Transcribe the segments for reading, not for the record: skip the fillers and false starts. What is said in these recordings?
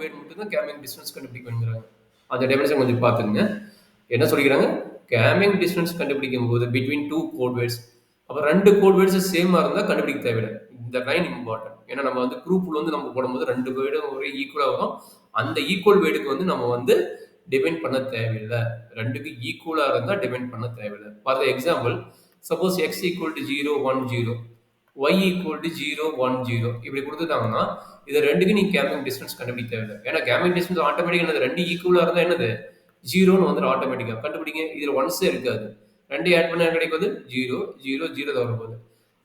Word மட்டும் தான் gaming distance கண்டுபிடிக்கணுங்கிறாங்க. அந்த டெஃபினிஷன் கொஞ்சம் பார்த்துக்கங்க. என்ன சொல்லிக்கிறாங்க? கேமிங் டிஸ்டன்ஸ் கண்டுபிடிக்கும் போது பிட்வீன் 2 கோட் வேர்ட்ஸ். அப்ப 2 கோட் வேர்ட்ஸ் சேமா இருந்தா கண்டுபிடிக்க தேவையில்ல. இந்த லைன் இம்பார்ட்டன்ட். ஏன்னா நம்ம வந்து குரூப்ல வந்து நம்ம போடும்போது 2 வேர்டும் ஒரே ஈக்குவலா வரும். அந்த ஈக்குவல் வேர்டுக்கு வந்து நம்ம வந்து டிபெண்ட் பண்ண தேவையில்ல. 2க்கு ஈக்குவலா இருந்தா டிபெண்ட் பண்ண தேவையில்ல. For example, suppose x equal to 0, 1, 0, y equal to 0, 1, 0 இப்படி கொடுத்துட்டாங்கன்னா இது ரெண்டுக்கு நீங்க கேமிங் டிஸ்டன்ஸ் கண்டுபிடிக்க தேவையில்லை. ஏன்னா கேமிங் டிஸ்டன்ஸ் ஆட்டோமேட்டிக் என்னது 2 ஈக்குவலா இருந்தா என்னது 0ன்னு வந்துடும் ஆட்டோமேட்டிக்கா. கண்டுபிடிங்க. இதுல ஒன்ஸே இருக்காது. 2 ஆட் பண்ணா கிடைக்குது 0, 0, 0 தான் வரும்போது.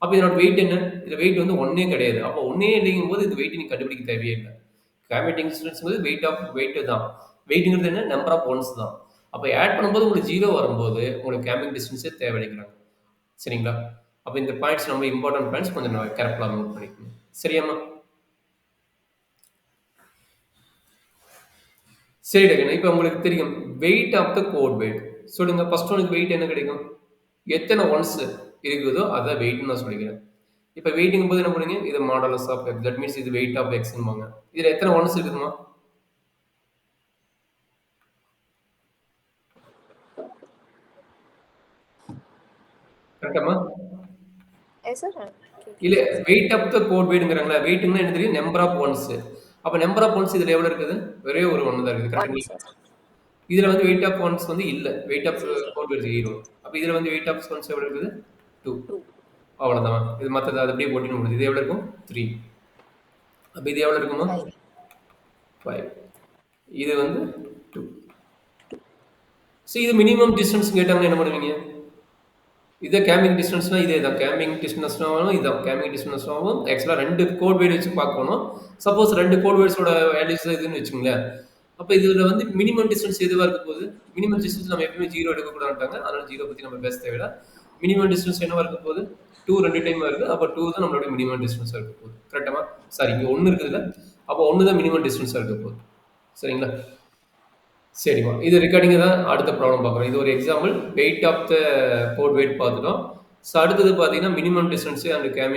அப்ப இதனோட வெயிட் என்ன? இது வெயிட் வந்து 1 கிடையாது. அப்ப 1 இல்லைங்கும் போது இது வெயிட் நீங்க கண்டுபிடிக்க தேவையே இல்லை. கேமிங் டிஸ்டன்ஸ் வந்து வெயிட் தான். வெயிட்ங்கிறது என்ன? நம்பர் ஆஃப் ஒன்ஸ் தான். அப்ப ஆட் பண்ணும்போது உங்களுக்கு 0 வரும்போது உங்களுக்கு கேமிங் டிஸ்டன்ஸே தேவையில்லைங்கிறாங்க. சரிங்களா? அப்ப இந்த பாயிண்ட்ஸ் நம்ம இம்பார்ட்டன்ட் பாயிண்ட்ஸ் கொஞ்சம் கேர்ஃபுல்லா நோட் பண்ணிக்கணும். சரியாம்மா? சரி டேகன். இப்போ உங்களுக்கு தெரியும் weight of the code word. சொல்லுங்க ஃபர்ஸ்ட் ஒனுக்கு வெயிட் என்ன கிடைக்கும்? எத்தனை ஒன்ஸ் இருக்குதோ அதான் வெயிட்னு நான் சொல்லிக்கிறேன். இப்போ வெயிட்டிங் போது என்ன பண்ணுங்க? இது modulus of X. That means இது வெயிட் ஆஃப் எக்ஸ்னுவாங்க. இதுல எத்தனை ஒன்ஸ் இருக்குதுமா? கரெக்டாமா? Yes sir. இல்ல வெயிட் ஆஃப் த கோட் வேர்டுங்கறாங்களா? வெயிட்னா என்ன தெரியும்? Number of ones. அப்ப நம்பர் ஆஃப் ஒன்ஸ் இதுல எவ்வளவு இருக்குது? ஒரே ஒரு 1 தான் இருக்குது. கரெக்ட்டா? இதுல வந்து வெயிட் ஆஃப் ஒன்ஸ் வந்து இல்ல. Weight of code word 0. அப்ப இதுல வந்து வெயிட் ஆஃப் ஒன்ஸ் எவ்வளவு இருக்குது? 2. அவ்வளவுதான். இது மத்தது அது அப்படியே போட்டு முடியுது. இது எவ்வளவு இருக்கும்? 3. அப்ப இது எவ்வளவு இருக்குமா? 5. இது வந்து 2. சோ இது மினிமம் டிஸ்டன்ஸ் கேட்டாங்கன்னா என்ன பண்ணுவீங்க? இதே கேமிங் டிஸ்டன்ஸ்னா இதே தான். கேமிங் டிஸ்டன்ஸ்னாவும் இதான். கேமிங் டிஸ்டன்ஸ்னாவும் ஆக்சுவலா 2 கோட் வேர்ட் வச்சு பார்க்கணும். சப்போஸ் 2 கோட் வேர்ட்ஸோட வேல்யூஸ் இதுன்னு வச்சுங்களேன். அப்ப இதுல வந்து மினிமம் டிஸ்டன்ஸ் எதுவா இருக்க போகுது? மினிமம் டிஸ்டன்ஸ் நம்ம எப்பவுமே 0 எடுக்க கூடாதுட்டாங்க. அதனால 0 பத்தி நம்ம பேச தேவையில்ல. மினிமம் டிஸ்டன்ஸ் என்னவா இருக்க போகுது? 2 2 டைம் வருது. அப்ப 2 தான் நம்மளோட மினிமம் டிஸ்டன்ஸா இருக்க போகுது. கரெக்ட்டாமா? சாரி இங்க 1 இருக்குதுல. அப்ப 1 தான் மினிமம் டிஸ்டன்ஸா இருக்க போகுது. சரிங்களா? சரிம்மா. இது ரிகார்டிங் தான் அடுத்த ப்ராப்ளம் பார்க்குறோம். இது ஒரு example. Weight of the code word பார்த்துட்டோம். ஸோ அடுத்தது பார்த்தீங்கன்னா மினிமம் டிஸ்டன்ஸ் அண்ட் கேமிங்